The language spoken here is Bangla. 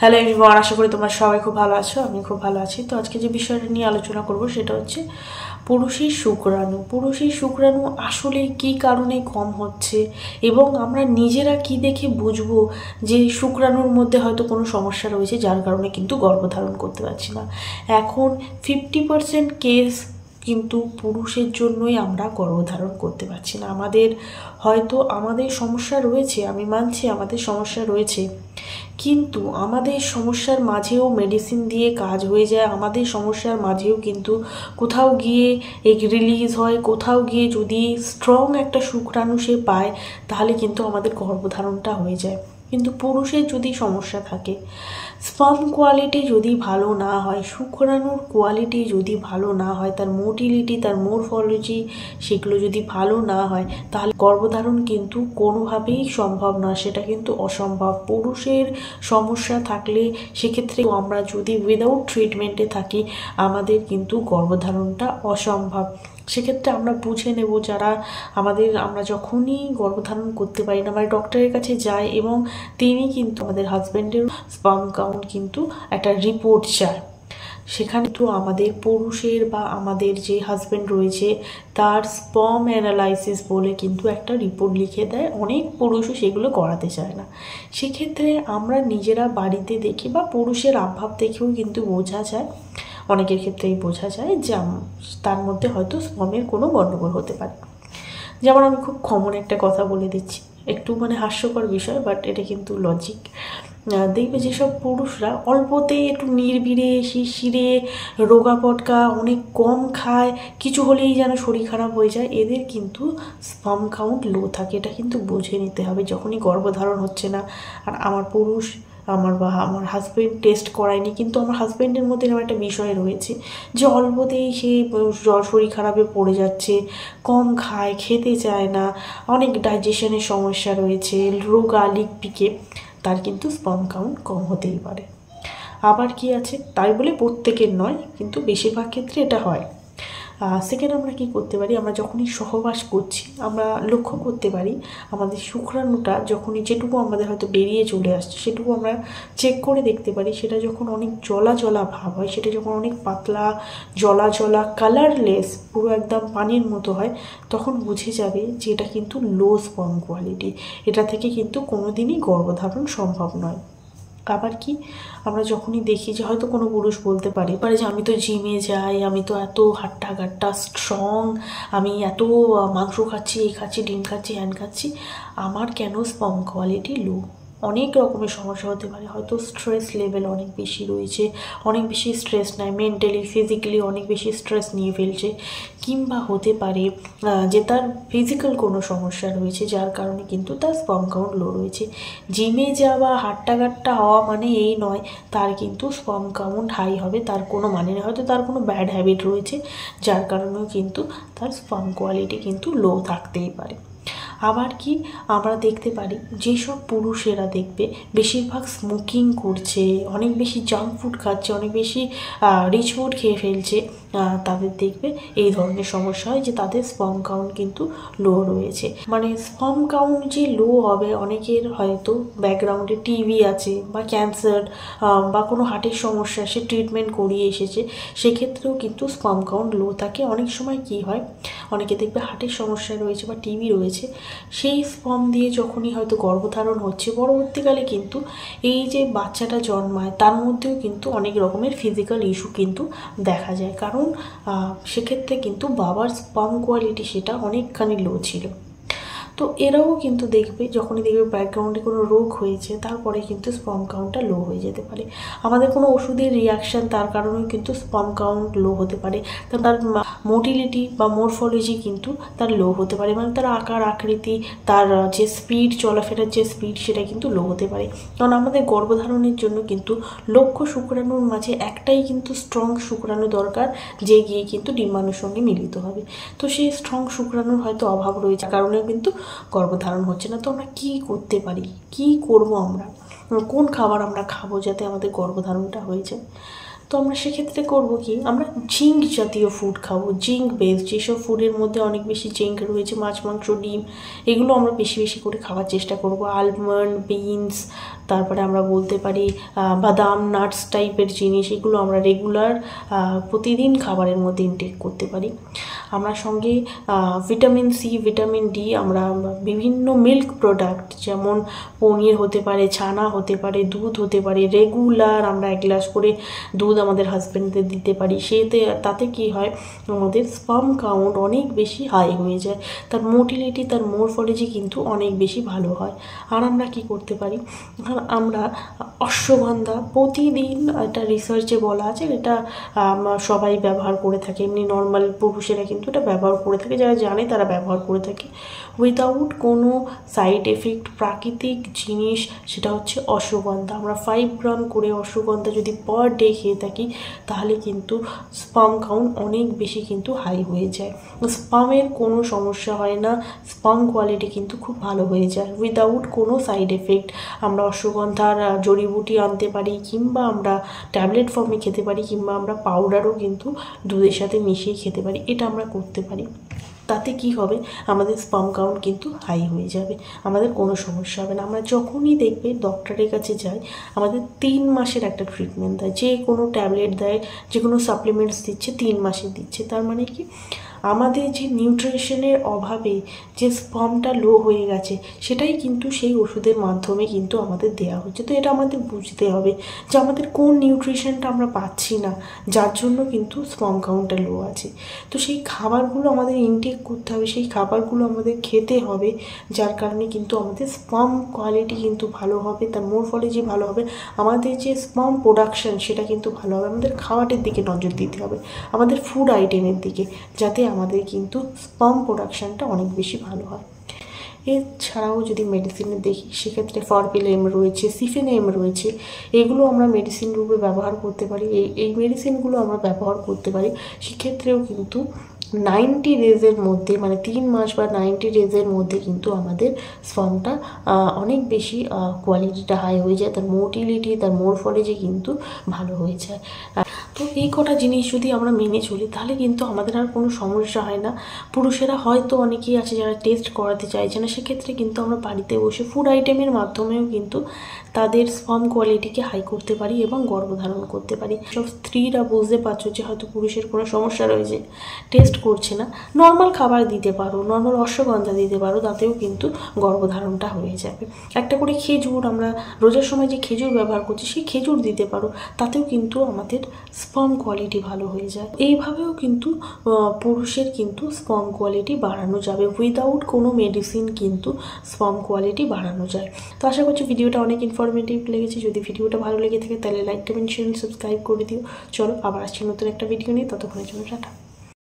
হ্যালো এভরিওয়ান, আশা করি তোমরা সবাই খুব ভালো আছো। আমি খুব ভালো আছি। তো আজকে যে বিষয়টা নিয়ে আলোচনা করব সেটা হচ্ছে পুরুষের শুক্রাণু। পুরুষের শুক্রাণু আসলে কী কারণে কম হচ্ছে এবং আমরা নিজেরা কি দেখে বুঝবো যে শুক্রাণুর মধ্যে হয়তো কোনো সমস্যা রয়েছে যার কারণে কিন্তু গর্ভধারণ করতে পারছি না। এখন 50% কেস কিন্তু পুরুষের জন্যই আমরা গর্ভধারণ করতে পারছি না। আমাদের সমস্যা রয়েছে, আমি মানছি আমাদের সমস্যা রয়েছে, কিন্তু আমাদের সমস্যার মাঝেও মেডিসিন দিয়ে কাজ হয়ে যায়। আমাদের সমস্যার মাঝেও কিন্তু কোথাও গিয়ে এগ রিলিজ হয়, কোথাও গিয়ে যদি স্ট্রং একটা শুক্রাণু সে পায় তাহলে কিন্তু আমাদের গর্ভধারণটা হয়ে যায়। কিন্তু পুরুষের যদি সমস্যা থাকে, স্পার্ম কোয়ালিটি যদি ভালো না হয়, শুক্রাণুর কোয়ালিটি যদি ভালো না হয়, তার মোটিলিটি, তার মোরফোলজি সেগুলো যদি ভালো না হয়, তাহলে গর্ভধারণ কিন্তু কোনোভাবেই সম্ভব না, সেটা কিন্তু অসম্ভব। পুরুষের সমস্যা থাকলে সেক্ষেত্রে আমরা যদি উইদাউট ট্রিটমেন্টে থাকি আমাদের কিন্তু গর্ভধারণটা অসম্ভব। সেক্ষেত্রে আমরা বুঝে নেব আমরা যখনই গর্ভধারণ করতে পারি না, মানে ডক্টরের কাছে যাই এবং তিনি কিন্তু আমাদের হাজব্যান্ডের স্পার্ম কাউন্ট কিন্তু একটা রিপোর্ট চায়। সেখানে তো আমাদের পুরুষের বা আমাদের যে হাজব্যান্ড রয়েছে তার স্পার্ম অ্যানালাইসিস বলে কিন্তু একটা রিপোর্ট লিখে দেয়। অনেক পুরুষও সেগুলো করাতে চায় না। সেক্ষেত্রে আমরা নিজেরা বাড়িতে দেখি বা পুরুষের আভাব দেখেও কিন্তু বোঝা যায়, অনেকের ক্ষেত্রেই বোঝা যায় যে তার মধ্যে হয়তো স্পার্মের কোনো গণ্ডগোল হতে পারে। যেমন আমি খুব কমন একটা কথা বলে দিচ্ছি, একটু হাস্যকর বিষয়, বাট এটা কিন্তু লজিক। দেখবে যেসব পুরুষরা অল্পতেই একটু নির্বিড়ে শিরশিরে রোগা পটকা অনেক কম খায়, কিছু হলেই যেন শরীর খারাপ হয়ে যায়, এদের কিন্তু স্পার্ম কাউন্ট লো থাকে। এটা কিন্তু বুঝে নিতে হবে যখনই গর্ভধারণ হচ্ছে না। আর আমার আমার হাজব্যান্ড টেস্ট করায়নি, কিন্তু আমার হাজব্যান্ডের মধ্যে এরকম একটা বিষয় রয়েছে যে অল্পতেই সে শরীর খারাপে পড়ে যাচ্ছে, কম খায়, খেতে চায় না, অনেক ডাইজেশনের সমস্যা রয়েছে, রোগা লিকপিকে, তার কিন্তু স্পার্ম কাউন্ট কম হতেই পারে। আবার কি আছে, তাই বলে প্রত্যেকের নয়, কিন্তু বেশিরভাগ ক্ষেত্রে এটা হয়। সেকেন্ড, আমরা কি করতে পারি, আমরা যখনই সহবাস করছি আমরা লক্ষ্য করতে পারি আমাদের শুক্রাণুটা যখনই যেটুকু আমাদের হয়তো বেরিয়ে চলে আসছে সেটুকু আমরা চেক করে দেখতে পারি। সেটা যখন অনেক জলা জলা ভাব হয়, সেটা যখন অনেক পাতলা জলা জলা কালারলেস পুরো একদম পানির মতো হয়, তখন বুঝে যাবে যে এটা কিন্তু লো স্পার্ম কোয়ালিটি। এটা থেকে কিন্তু কোনোদিনই গর্ভধারণ সম্ভব নয়। আবার কি, আমরা যখনই দেখি যে হয়তো কোনো পুরুষ বলতে পারে যে আমি তো জিমে যাই, আমি তো এত হাট্টা গাট্টা স্ট্রং, আমি এত মাংস খাচ্ছি, এই খাচ্ছি, ডিম খাচ্ছি, হ্যান খাচ্ছি, আমার কেন স্পার্ম কোয়ালিটি লো? অনেক রকমের সমস্যা হতে পারে। হয়তো স্ট্রেস লেভেল অনেক বেশি রয়েছে, অনেক বেশি স্ট্রেস নেয়, মেন্টালি ফিজিক্যালি অনেক বেশি স্ট্রেস নিয়ে ফেলছে, কিংবা হতে পারে যে তার ফিজিক্যাল কোনো সমস্যা রয়েছে যার কারণে কিন্তু তার স্পার্ম কাউন্ট লো রয়েছে। জিমে যাওয়া, হাট্টাগাট্টা হওয়া মানে এই নয় তার কিন্তু স্পার্ম কাউন্ট হাই হবে, তার কোনো মানে নেই। হয়তো তার কোনো ব্যাড হ্যাবিট রয়েছে যার কারণেও কিন্তু তার স্পার্ম কোয়ালিটি কিন্তু লো থাকতেই পারে। আবার কি, আমরা দেখতে পারি যেসব পুরুষেরা দেখবে বেশিরভাগ স্মোকিং করছে, অনেক বেশি জাঙ্ক ফুড খাচ্ছে, অনেক বেশি রিচ ফুড খেয়ে ফেলছে, তাদের দেখবে এই ধরনের সমস্যা হয় যে তাদের স্পার্ম কাউন্ট কিন্তু লো রয়েছে। স্পার্ম কাউন্ট যে লো হবে, অনেকের হয়তো ব্যাকগ্রাউন্ডে টিবি আছে বা ক্যান্সার বা কোনো হার্টের সমস্যা, সে ট্রিটমেন্ট করিয়ে এসেছে, সেক্ষেত্রেও কিন্তু স্পার্ম কাউন্ট লো থাকে। অনেক সময় কি হয়, অনেকে দেখবে হার্টের সমস্যা রয়েছে বা টিবি রয়েছে, সেই স্পার্ম দিয়ে যখনই হয়তো গর্ভধারণ হচ্ছে, পরবর্তীকালে কিন্তু এই যে বাচ্চাটা জন্মায় তার মধ্যেও কিন্তু অনেক রকমের ফিজিক্যাল ইস্যু কিন্তু দেখা যায়, কারণ সেক্ষেত্রে কিন্তু বাবার স্পার্ম কোয়ালিটি সেটা অনেকখানি লো ছিল। তো এরাও কিন্তু যখনই দেখবে ব্যাকগ্রাউন্ডে কোনো রোগ হয়েছে তারপরে কিন্তু স্পার্ম কাউন্টটা লো হয়ে যেতে পারে। আমাদের কোনো ওষুধের রিয়াকশান তার কারণেও কিন্তু স্পার্ম কাউন্ট লো হতে পারে। তার মোটিলিটি বা মোরফোলজি কিন্তু তার লো হতে পারে, তার আকার আকৃতি, তার যে স্পিড, চলাফেরার যে স্পিড, সেটা কিন্তু লো হতে পারে। কারণ আমাদের গর্ভধারণের জন্য কিন্তু লক্ষ শুক্রাণুর মাঝে একটাই কিন্তু স্ট্রং শুক্রাণু দরকার, যে গিয়ে কিন্তু ডিম্বাণুর সঙ্গে মিলিত হবে। তো সেই স্ট্রং শুক্রাণুর হয়তো অভাব রয়েছে, কারণেও কিন্তু গর্ভধারণ হচ্ছে না। তো আমরা কী করতে পারি, কী করব, আমরা কোন খাবার আমরা খাবো যাতে আমাদের গর্ভধারণটা হয়ে যায়? তো আমরা সেক্ষেত্রে করবো কি, আমরা জিঙ্ক জাতীয় ফুড খাবো, জিঙ্ক বেস যেসব ফুডের মধ্যে অনেক বেশি জিঙ্ক রয়েছে, মাছ, মাংস, ডিম, এগুলো আমরা বেশি বেশি করে খাওয়ার চেষ্টা করব। আলমন্ড, বিনস, তারপরে আমরা বলতে পারি বাদাম নাটস টাইপের জিনিস, এগুলো আমরা রেগুলার প্রতিদিন খাবারের মধ্যে ইনটেক করতে পারি। আমরা সঙ্গে ভিটামিন সি, ভিটামিন ডি, আমরা বিভিন্ন মিল্ক প্রোডাক্ট যেমন পনির হতে পারে, ছানা হতে পারে, দুধ হতে পারে, রেগুলার আমরা 1 গ্লাস করে দুধ আমাদের হাজব্যান্ডদের দিতে পারি। তাতে কি হয়, আমাদের স্পার্ম কাউন্ট অনেক বেশি হাই হয়ে যায়, তার মোটিলিটি, তার মরফোলজি কিন্তু অনেক বেশি ভালো হয়। আর আমরা কি করতে পারি, আমরা অশ্বগন্ধা প্রতিদিন, এটা রিসার্চে বলা আছে, এটা সবাই ব্যবহার করে থাকে, এমনি নর্মাল পুরুষেরা কিন্তু এটা ব্যবহার করে থাকে, যারা জানে তারা ব্যবহার করে থাকে উইদাউট কোনো সাইড এফেক্ট, প্রাকৃতিক জিনিস, সেটা হচ্ছে অশ্বগন্ধা। আমরা 5 গ্রাম করে অশ্বগন্ধা যদি পার ডে খেয়ে থাকি তাহলে কিন্তু স্পার্ম কাউন্ট অনেক বেশি কিন্তু হাই হয়ে যায়, স্পার্মের কোনো সমস্যা হয় না, স্পার্ম কোয়ালিটি কিন্তু খুব ভালো হয়ে যায় উইদাউট কোনো সাইড এফেক্ট। আমরা অশ্বগন্ধার জড়িবুটি আনতে পারি, কিংবা আমরা ট্যাবলেট ফর্মে খেতে পারি, কিংবা আমরা পাউডারও কিন্তু দুধের সাথে মিশিয়ে খেতে পারি, এটা আমরা করতে পারি। তাতে কি হবে, আমাদের স্পার্ম কাউন্ট কিন্তু হাই হয়ে যাবে, আমাদের কোনো সমস্যা হবে না। আমরা যখনই দেখবে ডক্টরের কাছে যাই, আমাদের 3 মাসের একটা ট্রিটমেন্ট দেয়, যে কোনো ট্যাবলেট দেয়, যে কোনো সাপ্লিমেন্টস দিচ্ছে 3 মাসে দিচ্ছে। তার মানে কি, আমাদের যে নিউট্রিশনের অভাবে যে স্পার্মটা লো হয়ে গেছে, সেটাই কিন্তু সেই ওষুধের মাধ্যমে কিন্তু আমাদের দেওয়া হচ্ছে। তো এটা আমাদের বুঝতে হবে যে আমাদের কোন নিউট্রিশনটা আমরা পাচ্ছি না, যার জন্য কিন্তু স্পার্ম কাউন্টটা লো আছে। তো সেই খাবারগুলো আমাদের ইনটেক করতে হবে, সেই খাবারগুলো আমাদের খেতে হবে, যার কারণে কিন্তু আমাদের স্পার্ম কোয়ালিটি কিন্তু ভালো হবে, তার মরফোলজি ভালো হবে, আমাদের যে স্পার্ম প্রোডাকশন সেটা কিন্তু ভালো হবে। আমাদের খাওয়াটের দিকে নজর দিতে হবে, আমাদের ফুড আইটেমের দিকে, যাতে আমাদের কিন্তু স্পার্ম প্রোডাকশানটা অনেক বেশি ভালো হয়। এছাড়াও যদি মেডিসিনে দেখি, সেক্ষেত্রে ফরপিলেম রয়েছে, সিফেনেম রয়েছে, এগুলো আমরা মেডিসিন রূপে ব্যবহার করতে পারি। এই মেডিসিনগুলো আমরা ব্যবহার করতে পারি, সেক্ষেত্রেও কিন্তু 90 ডেজের মধ্যে, মানে 3 মাস বা 90 ডেজের মধ্যে কিন্তু আমাদের স্পার্মটা অনেক বেশি কোয়ালিটিটা হাই হয়ে যায়, তার মোটিলিটি, তার মরফোলজি কিন্তু ভালো হয়ে যায়। তো এই কটা জিনিস যদি আমরা মেনে চলি তাহলে কিন্তু আমাদের আর কোনো সমস্যা হয় না। পুরুষেরা হয়তো অনেকেই আছে যারা টেস্ট করাতে চাইছে না, সেক্ষেত্রে কিন্তু আমরা বাড়িতে বসে ফুড আইটেমের মাধ্যমেও কিন্তু তাদের স্পার্ম কোয়ালিটিকে হাই করতে পারি এবং গর্ভধারণ করতে পারি। সব স্ত্রীরা বুঝতে পারছো যে হয়তো পুরুষের কোনো সমস্যা রয়েছে, টেস্ট করছে না, নর্মাল খাবার দিতে পারো, নর্মাল অশ্বগন্ধা দিতে পারো, তাতেও কিন্তু গর্ভধারণটা হয়ে যাবে। একটা করে খেজুর, আমরা রোজার সময় যে খেজুর ব্যবহার করছি সেই খেজুর দিতে পারো, তাতেও কিন্তু আমাদের স্পার্ম কোয়ালিটি ভালো হয়ে যায়। এইভাবেও কিন্তু পুরুষের কিন্তু স্পার্ম কোয়ালিটি বাড়ানো যাবে, উইদাউট কোনো মেডিসিন কিন্তু স্পার্ম কোয়ালিটি বাড়ানো যায়। তো আশা করছি ভিডিওটা অনেক ইনফরমেটিভ লেগেছে। যদি ভিডিওটা ভালো লেগে থাকে তাহলে লাইক, কমেন্ট, শেয়ার, সাবস্ক্রাইব করে দিও। চলো আবার আসছি নতুন একটা ভিডিও নিয়ে, ততক্ষণের জন্য টাটা।